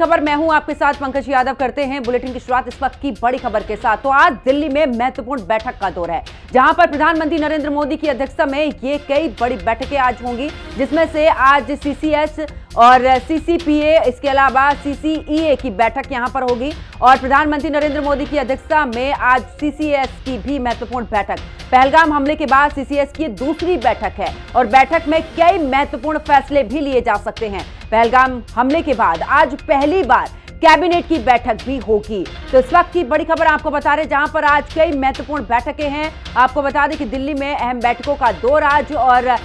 खबर मैं हूं आपके साथ पंकज यादव। करते हैं बुलेटिन की शुरुआत इस वक्त की बड़ी खबर के साथ। तो आज दिल्ली में महत्वपूर्ण बैठक का दौर है, जहां पर प्रधानमंत्री नरेंद्र मोदी की अध्यक्षता में ये कई बड़ी बैठकें आज होंगी, जिसमें से आज सीसीएस और सीसीपीए, इसके अलावा सीसीईए की बैठक यहां पर होगी। और प्रधानमंत्री नरेंद्र मोदी की अध्यक्षता में आज सीसीएस की भी महत्वपूर्ण बैठक, पहलगाम हमले के बाद सीसीएस की दूसरी बैठक है और बैठक में कई महत्वपूर्ण फैसले भी लिए जा सकते हैं। पहलगाम हमले के बाद आज पहली बार कैबिनेट की बैठक भी होगी। तो इस वक्त की बड़ी खबर आपको बता रहे, जहां पर आज कई महत्वपूर्ण बैठकें हैं। आपको बता दें कि दिल्ली में अहम बैठकों का दौर आज, और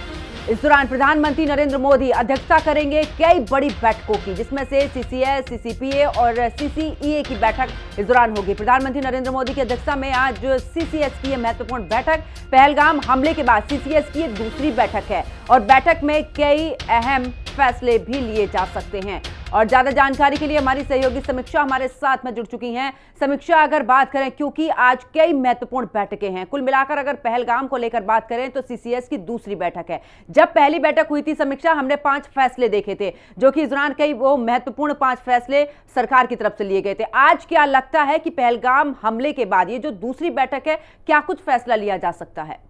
इस दौरान प्रधानमंत्री नरेंद्र मोदी अध्यक्षता करेंगे कई बड़ी बैठकों की, जिसमें से सीसीएस, सीसीपीए और सीसीईए की बैठक इस दौरान होगी। प्रधानमंत्री नरेंद्र मोदी की अध्यक्षता में आज सीसीएस की यह महत्वपूर्ण बैठक, पहलगाम हमले के बाद सीसीएस की दूसरी बैठक है और बैठक में कई अहम फैसले भी लिए जा सकते हैं। और ज्यादा जानकारी के लिए हमारी सहयोगी समीक्षा हमारे साथ में जुड़ चुकी हैं। समीक्षा, अगर बात करें, क्योंकि आज कई महत्वपूर्ण बैठकें हैं, कुल मिलाकर अगर पहलगाम को लेकर बात करें तो सीसीएस की दूसरी बैठक है। जब पहली बैठक हुई थी समीक्षा, हमने 5 फैसले देखे थे, जो कि इस दौरान कई वो महत्वपूर्ण 5 फैसले सरकार की तरफ से लिए गए थे। आज क्या लगता है कि पहलगाम हमले के बाद ये जो दूसरी बैठक है, क्या कुछ फैसला लिया जा सकता है?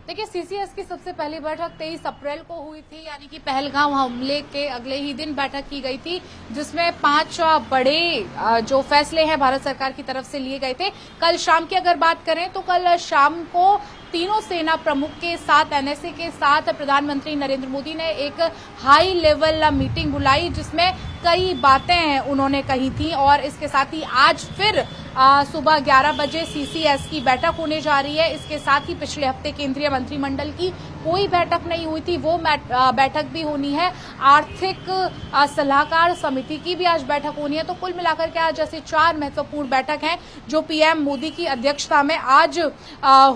देखिए, सीसीएस की सबसे पहली बैठक 23 अप्रैल को हुई थी, यानी कि पहलगाम हमले के अगले ही दिन बैठक की गई थी, जिसमें 5 बड़े जो फैसले हैं भारत सरकार की तरफ से लिए गए थे। कल शाम की अगर बात करें तो कल शाम को तीनों सेना प्रमुख के साथ, एनएसए के साथ प्रधानमंत्री नरेंद्र मोदी ने एक हाई लेवल मीटिंग बुलाई, जिसमें कई बातें उन्होंने कही थी। और इसके साथ ही आज फिर सुबह 11 बजे सीसीएस की बैठक होने जा रही है। इसके साथ ही पिछले हफ्ते केंद्रीय मंत्रिमंडल की कोई बैठक नहीं हुई थी, वो बैठक भी होनी है। आर्थिक सलाहकार समिति की भी आज बैठक होनी है। तो कुल मिलाकर के आज जैसे 4 महत्वपूर्ण बैठक हैं जो पीएम मोदी की अध्यक्षता में आज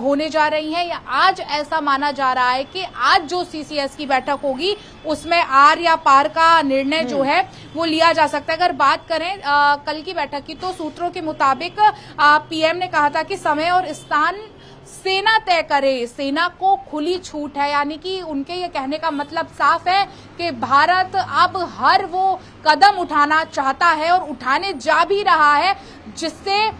होने जा रही हैं। या आज ऐसा माना जा रहा है कि आज जो सीसीएस की बैठक होगी उसमें आर या पार का निर्णय जो है वो लिया जा सकता है। अगर बात करें कल की बैठक की, तो सूत्रों के मुताबिक पीएम ने कहा था कि समय और स्थान सेना तय करे, सेना को खुली छूट है। यानी कि उनके ये कहने का मतलब साफ है कि भारत अब हर वो कदम उठाना चाहता है और उठाने जा भी रहा है, जिससे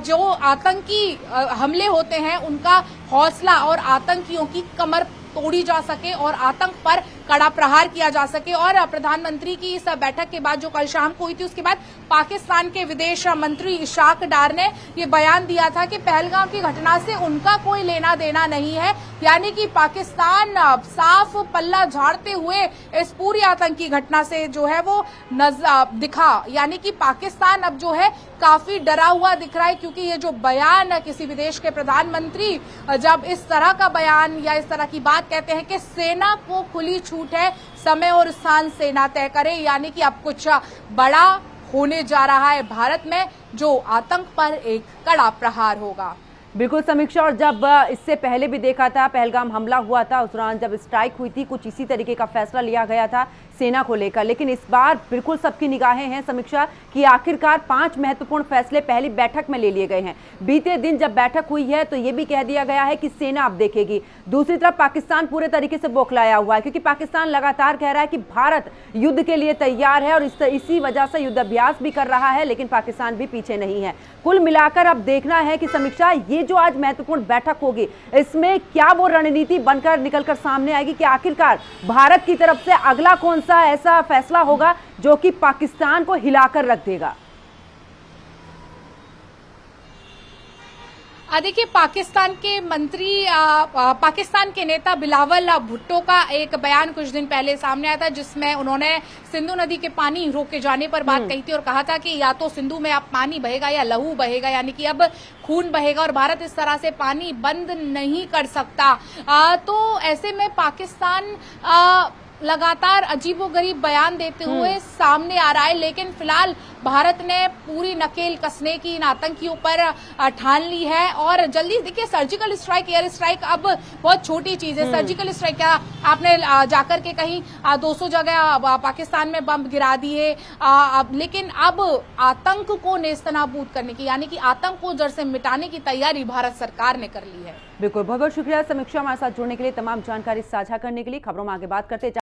जो आतंकी हमले होते हैं उनका हौसला और आतंकियों की कमर तोड़ी जा सके और आतंक पर कड़ा प्रहार किया जा सके। और प्रधानमंत्री की इस बैठक के बाद जो कल शाम को हुई थी, उसके बाद पाकिस्तान के विदेश मंत्री इशाक डार ने ये बयान दिया था कि पहलगाम की घटना से उनका कोई लेना देना नहीं है। यानी कि पाकिस्तान साफ पल्ला झाड़ते हुए इस पूरी आतंकी घटना से जो है वो दिखा। यानी कि पाकिस्तान अब जो है काफी डरा हुआ दिख रहा है, क्योंकि ये जो बयान किसी विदेश के प्रधानमंत्री जब इस तरह का बयान या इस तरह की बात कहते हैं कि सेना को खुली छूट है, समय और स्थान सेना तय करे, यानी कि अब कुछ बड़ा होने जा रहा है भारत में, जो आतंक पर एक कड़ा प्रहार होगा। बिल्कुल समीक्षा, और जब इससे पहले भी देखा था, पहलगाम हमला हुआ था, उस दौरान जब स्ट्राइक हुई थी, कुछ इसी तरीके का फैसला लिया गया था सेना को लेकर। लेकिन इस बार बिल्कुल सबकी निगाहें हैं समीक्षा कि आखिरकार 5 महत्वपूर्ण फैसले पहली बैठक में ले लिए गए हैं। बीते दिन जब बैठक हुई है तो ये भी कह दिया गया है कि सेना अब देखेगी। दूसरी तरफ पाकिस्तान पूरे तरीके से बौखलाया हुआ है, क्योंकि पाकिस्तान लगातार कह रहा है कि भारत युद्ध के लिए तैयार है और इसी वजह से युद्ध अभ्यास भी कर रहा है, लेकिन पाकिस्तान भी पीछे नहीं है। कुल मिलाकर अब देखना है कि समीक्षा, ये जो आज महत्वपूर्ण बैठक होगी, इसमें क्या वो रणनीति बनकर निकलकर सामने आएगी कि आखिरकार भारत की तरफ से अगला कौन सा ऐसा फैसला होगा जो कि पाकिस्तान को हिलाकर रख देगा। देखिए, पाकिस्तान के नेता बिलावल भुट्टो का एक बयान कुछ दिन पहले सामने आया था, जिसमें उन्होंने सिंधु नदी के पानी रोके जाने पर बात कही थी और कहा था कि या तो सिंधु में अब पानी बहेगा या लहू बहेगा, यानी कि अब खून बहेगा और भारत इस तरह से पानी बंद नहीं कर सकता। तो ऐसे में पाकिस्तान लगातार अजीबोगरीब बयान देते हुए सामने आ रहा है। लेकिन फिलहाल भारत ने पूरी नकेल कसने की इन आतंकियों पर ठान ली है। और जल्दी देखिए, सर्जिकल स्ट्राइक, एयर स्ट्राइक अब बहुत छोटी चीज है। सर्जिकल स्ट्राइक क्या आपने जाकर के कहीं 200 जगह पाकिस्तान में बम गिरा दिए, लेकिन अब आतंक को नेस्तनाबूद करने की, यानी कि आतंक को जड़ से मिटाने की तैयारी भारत सरकार ने कर ली है। बिल्कुल, बहुत बहुत शुक्रिया समीक्षा, हमारे साथ जुड़ने के लिए, तमाम जानकारी साझा करने के लिए। खबरों में आगे बात करते